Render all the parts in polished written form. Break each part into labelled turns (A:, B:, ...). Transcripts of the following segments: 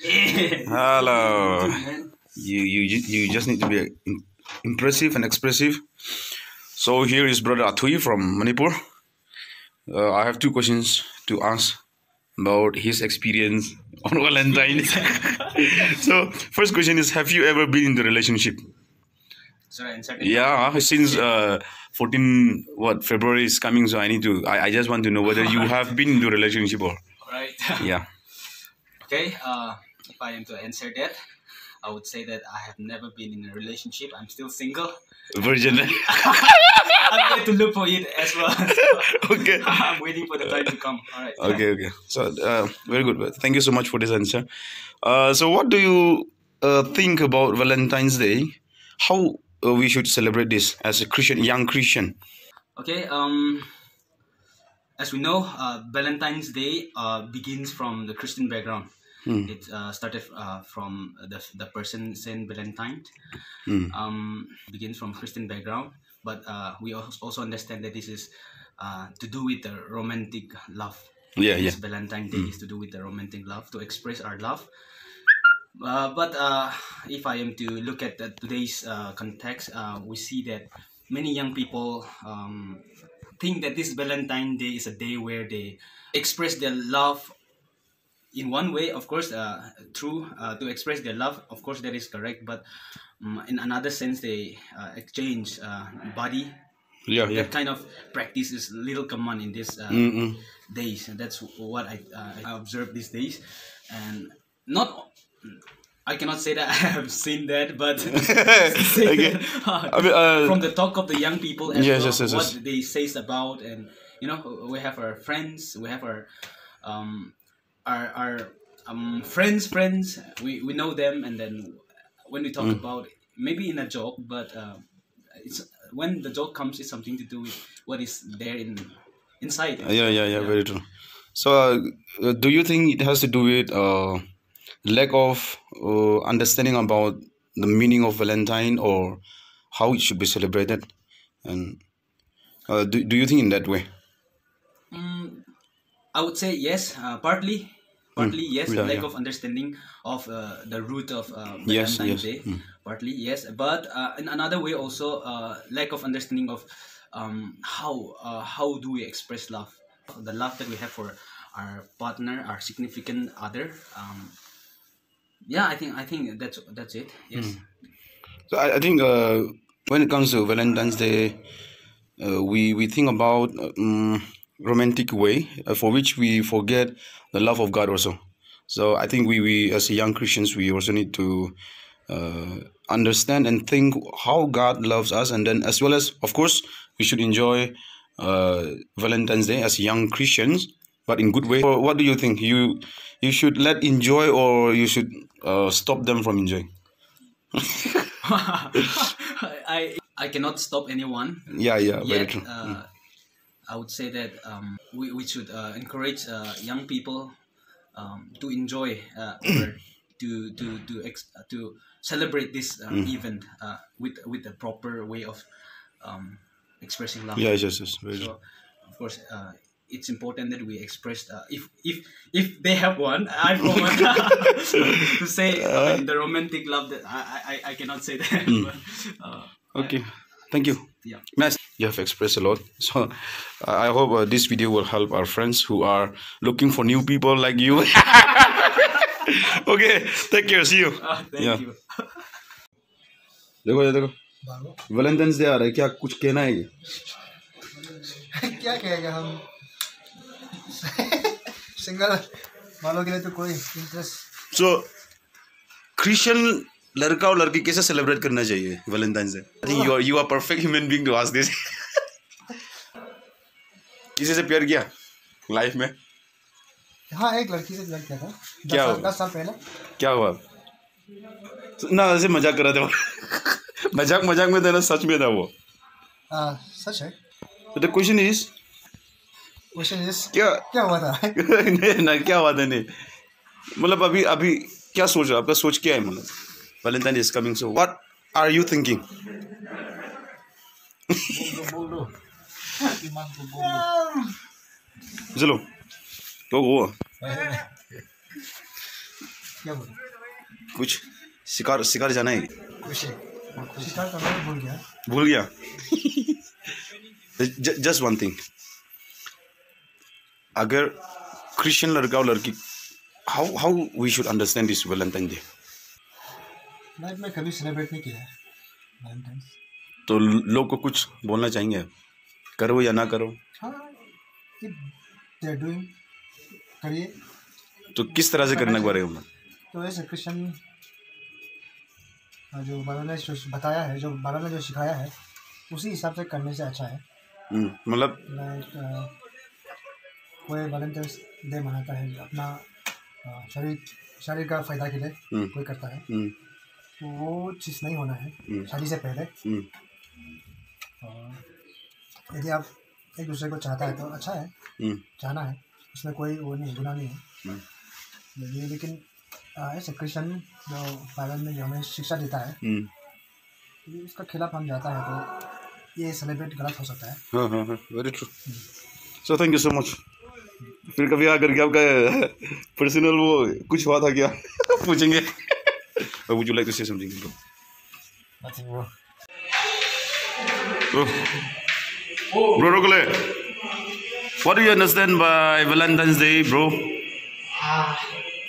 A: Hello. You just need to be impressive and expressive. So here is brother Athui from Manipur. I have two questions to ask about his experience on Valentine. So first question is: have you ever been in the relationship? Yeah, since 14 February is coming, so I just want to know whether you have been in the relationship or
B: Right.
A: yeah.
B: Okay. If I am to answer that, I would say that I have never been in a relationship. I'm still single.
A: Virgin.
B: I'm here to look for it as well.
A: Okay.
B: I'm waiting for the time to come. All right.
A: Okay. So very good. Thank you so much for this answer. So what do you think about Valentine's Day? How we should celebrate this as a Christian, young Christian?
B: Okay. As we know, Valentine's Day begins from the Christian background. It started from the person Saint Valentine. Begins from Christian background, but we also understand that this is to do with the romantic love.
A: Yeah.
B: This Valentine Day is to do with the romantic love, to express our love. But if I am to look at today's context, we see that many young people think that this Valentine Day is a day where they express their love in one way, of course, true, to express their love, of course, that is correct. But in another sense, they exchange body.
A: Yeah.
B: That kind of practice is little common in these days, and that's what I observe these days. And not, I cannot say that I have seen that, but
A: Okay. I mean,
B: from the talk of the young people as
A: yes,
B: well,
A: yes.
B: what they say about, and we have our friends, we have our friends. We know them, and then when we talk about maybe in a joke, but it's when the joke comes, it's something to do with what is there inside.
A: Yeah. Very true. So, do you think it has to do with lack of understanding about the meaning of Valentine or how it should be celebrated? And do you think in that way?
B: I would say yes, partly yes,
A: Yeah,
B: lack
A: yeah.
B: of understanding of the root of
A: Yes,
B: Valentine's
A: yes.
B: Day, partly yes, but in another way also lack of understanding of how do we express love, the love that we have for our partner, our significant other. Yeah, I think that's it. Yes.
A: So I think when it comes to Valentine's Day, we think about romantic way for which we forget the love of God also. So I think we as young Christians we also need to understand and think how God loves us, and then as well as of course we should enjoy Valentine's Day as young Christians, but in good way. Or what do you think? You should let enjoy, or you should stop them from enjoying?
B: I cannot stop anyone.
A: Yeah, very
B: Yet,
A: true.
B: I would say that we should encourage young people to enjoy or to celebrate this event with the proper way of expressing love.
A: Yes, very true.
B: So, of course, it's important that we express if they have one. I for one to say the romantic love that I cannot say that. But,
A: Okay, thank you.
B: yeah.
A: Nice. You have expressed a lot. So I hope this video will help our friends who are looking for new people like you. Okay, take care. See you.
B: Thank you.
A: देखो Valentine's day आ रहा है, क्या कुछ कहना है?
C: क्या कहेगा हम सिंगल वालों के लिए तो कोई इंटरेस्ट.
A: So Christian लड़का और लड़की कैसे सेलिब्रेट करना चाहिए Valentine's day? I think you are perfect human being to ask this. किसी से प्यार किया लाइफ में?
C: हाँ, एक लड़की से प्यार किया था.
A: क्या
C: 10 साल पहले.
A: क्या हुआ? ना ऐसे मजाक कर रहा था. मजाक में था ना, सच में था वो?
C: सच है.
A: So the question is
C: क्या हुआ था?
A: नहीं क्या हुआ था नहीं, मतलब अभी क्या सोच रहा, आपका सोच क्या है? मतलब Valentine is coming, so what are you thinking? चलो तो वो
C: क्या बोलूं?
A: कुछ शिकार शिकार जाना है?
C: खुशी शिकार करना भी भूल गया.
A: भूल गया. Just one thing. अगर क्रिश्चियन लड़का और लड़की, how we should understand this Valentine Day?
C: लाइफ में कभी सेलिब्रेट नहीं किया है वैलेंटाइंस.
A: तो लोग को कुछ बोलना चाहेंगे, करो या ना करो?
C: हाँ, इफ दे आर डूइंग, करिए.
A: तो किस तरह से करने के बारे में?
C: तो ऐसे क्रिश्चियन जो बाइबल ने जो बताया है, जो बाइबल ने जो सिखाया है, उसी हिसाब से करने से अच्छा है.
A: मतलब
C: लाइक कोई वैलेंटाइंस डे मनाता है अपना शरीर का फायदा के लिए, कोई करता है, तो वो चीज़ नहीं होना है शादी से पहले. और यदि आप एक दूसरे को चाहता है तो अच्छा है, चाहना है, उसमें कोई वो नहीं, गुनाह नहीं है. लेकिन ऐसे क्रिश्चियन जो बाइबल में जो हमें शिक्षा देता है, यदि उसका खिलाफ हम जाता है तो ये सेलिब्रेट गलत हो सकता है.
A: हाँ हाँ हाँ, very true. So thank you so much. फिर कभी आकर के आपका पर्सनल वो कुछ हुआ था क्या? पूछेंगे. Would you like to say something, bro?
C: Nothing more.
A: Bro Rokole, what do you understand by Valentine's Day, bro?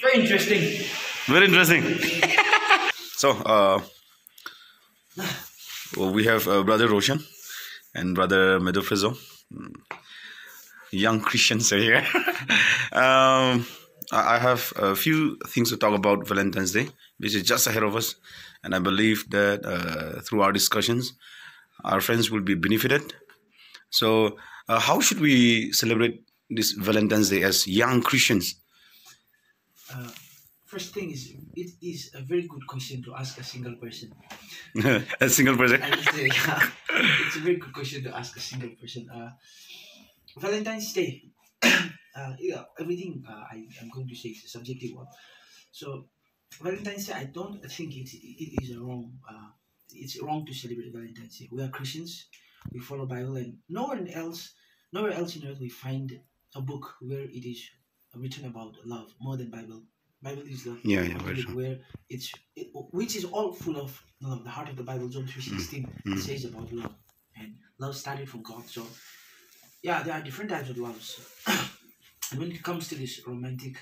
B: Very interesting.
A: Very interesting. So, we have brother Roshan and brother Medofrizo. Young Christians are here. I have a few things to talk about Valentine's Day, which is just ahead of us, and I believe that through our discussions, our friends will be benefited. So, how should we celebrate this Valentine's Day as young Christians?
D: First thing is, it is a very good question to ask a single person.
A: A single person?
D: Yeah, it's a very good question to ask a single person. Valentine's Day, yeah, everything I'm going to say is a subjective one. So, Valentine's Day, I don't think it is a wrong. It's wrong to celebrate Valentine's Day. We are Christians. We follow Bible, and nowhere else in earth we find a book where it is written about love more than Bible. Bible is the
A: very true.
D: where which is all full of love. The heart of the Bible, John 3:16, says about love, and love started from God. So, yeah, there are different types of loves. And when it comes to this romantic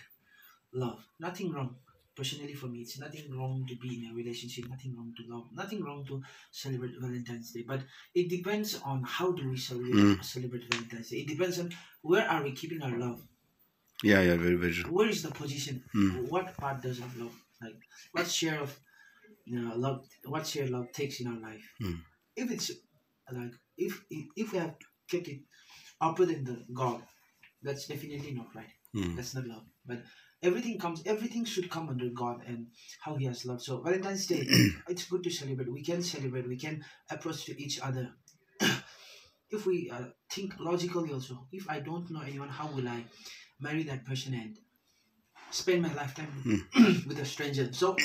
D: love, nothing wrong. Personally, for me, it's nothing wrong to be in a relationship, nothing wrong to love, nothing wrong to celebrate Valentine's Day. But it depends on how do we celebrate Valentine's Day. It depends on where are we keeping our love.
A: Yeah, very, very true.
D: Where is the position? What part does of love, like what share of love, what share love takes in our life? If it's like if we have kept it upper than the God, that's definitely not right. That's not love. But everything should come under God and how He has loved. So Valentine's Day, it's good to celebrate. We can celebrate. We can approach to each other. If we think logically also, if I don't know anyone, how will I marry that person and spend my lifetime with a stranger? So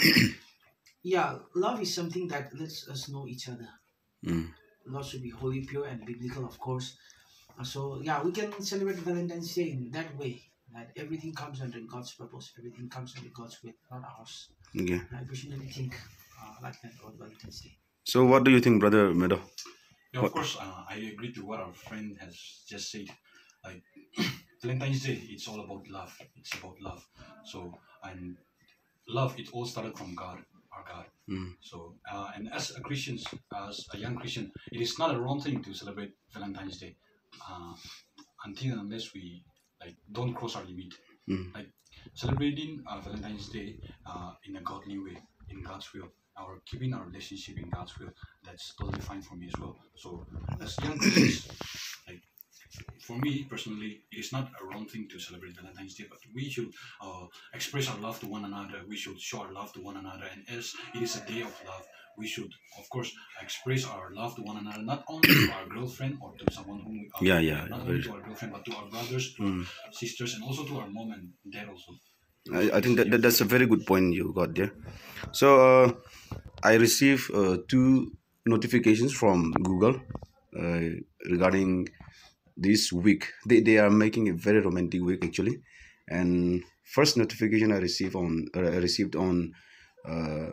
D: yeah, love is something that lets us know each other. Love should be wholly pure and biblical, of course. So yeah, we can celebrate Valentine's Day in that way, that everything comes under God's purpose, everything comes under God's will, not ours.
A: Okay.
D: I personally think like that about Valentine's Day.
A: So, what do you think, brother Meadow?
E: Yeah, of course, I agree to what our friend has just said. Like Valentine's Day, it's all about love. It's about love. So, and love, it all started from God, our God. So, and as a Christian, as a young Christian, it is not a wrong thing to celebrate Valentine's Day, until and unless we like don't cross our limit. Like celebrating Valentine's Day in a godly way, in God's will, or keeping our relationship in God's will, that's totally fine for me as well. So, as young Christians, like for me personally, it is not a wrong thing to celebrate Valentine's Day, but we should express our love to one another. We should show our love to one another, and as it is a day of love, we should, of course, express our love to one another, not only to our girlfriend or to someone whom we not only to our girlfriend, but to our brothers, to sisters, and also to our mom and dad also.
A: I think that's a very good point you got there. So I received 2 notifications from Google regarding this week. They are making a very romantic week actually, and first notification I received on uh,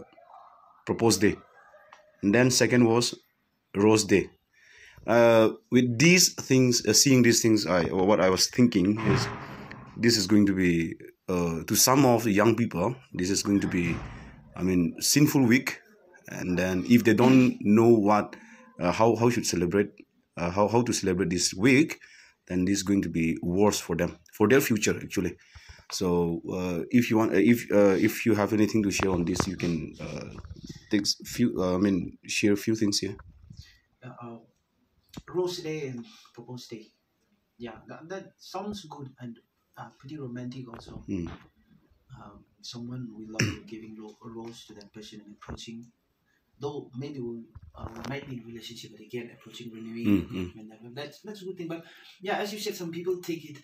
A: proposed day, and then second was rose day. With these things, seeing these things, what I was thinking is this is going to be to some of the young people. This is going to be, I mean, sinful week, and then if they don't know what how should celebrate how to celebrate this week, then this is going to be worse for them, for their future actually. So if you want, if you have anything to share on this, you can take few. I mean, share a few things here.
D: Rose Day and Propose Day. Yeah, that sounds good and pretty romantic also.
A: Mm.
D: Someone we love giving a rose to that person and approaching. Though maybe we might be in a relationship, but again, approaching, renewing, and that's a good thing. But yeah, as you said, some people take it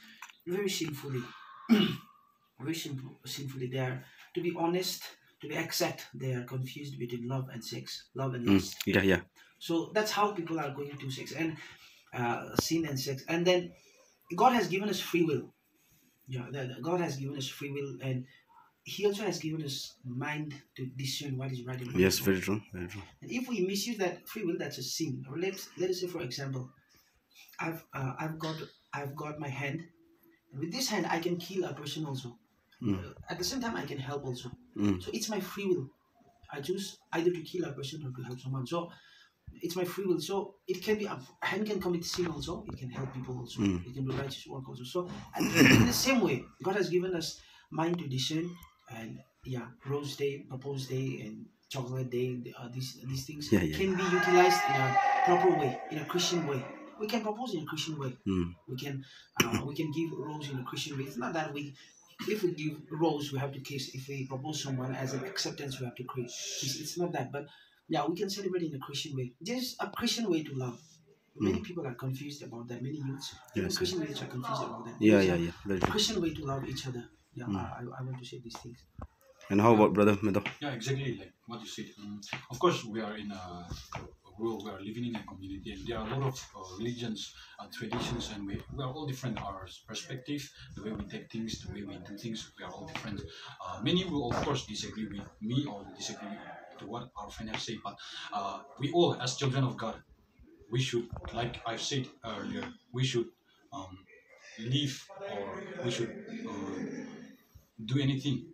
D: very sinfully, very sinfully. They are, to be honest, to be exact, they are confused between love and sex, love and lust.
A: Yeah, yeah.
D: So that's how people are going to sex and sin and sex. And then God has given us free will. Yeah, God has given us free will, and He also has given us mind to discern what is right and what
A: Yes,
D: is wrong.
A: very true, very true.
D: And if we misuse that free will, that's a sin. Or let us say, for example, I've got my hand, and with this hand I can kill a person also. At the same time, I can help also. So it's my free will. I choose either to kill a person or to help someone. So it's my free will. So it can be a hand can commit sin also. It can help people also. It can do righteous work also. So and in the same way, God has given us mind to discern. And yeah, Rose Day, Propose Day, and Chocolate Day. These things
A: Yeah, yeah.
D: can be utilized in a proper way, in a Christian way. We can propose in a Christian way. We can give rose in a Christian way. It's not that if we give rose, we have to kiss. If we propose someone as an acceptance, we have to kiss. It's not that, but yeah, we can celebrate in a Christian way. There's a Christian way to love. Many people are confused about that. Many youths, even
A: Yes,
D: Christian youths, are confused about that.
A: Yeah,
D: There's
A: yeah,
D: a
A: yeah. Very true.
D: Christian way to love each other. Yeah, I want to say these things.
A: And how about brother Medo?
E: Yeah, exactly like what you said. Of course, we are in a world, we are living in a community, and there are a lot of religions and traditions, and we are all different. Our perspective, the way we take things, the way we do things, we are all different. Many will, of course, disagree with me or disagree to what our friend has said, but we all, as children of God, we should, like I've said earlier, we should live, or we should do anything.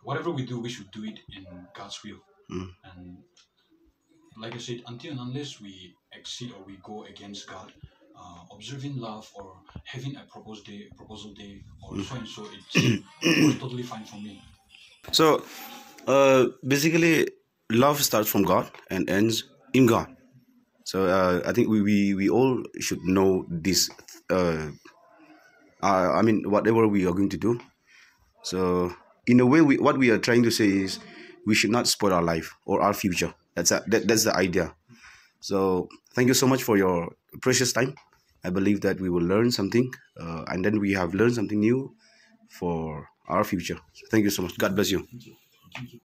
E: Whatever we do, we should do it in God's will. And like I said, until and unless we exceed or we go against God, observing love or having a proposal day, or so and so, it's totally fine for me.
A: So, basically, love starts from God and ends in God. So, I think we all should know this. I mean, whatever we are going to do. So, in a way, what we are trying to say is we should not spoil our life or our future. That's the idea. So, thank you so much for your precious time. I believe that we will learn something, and then we have learned something new for our future. So thank you so much. God bless you.
D: Thank you. Thank you.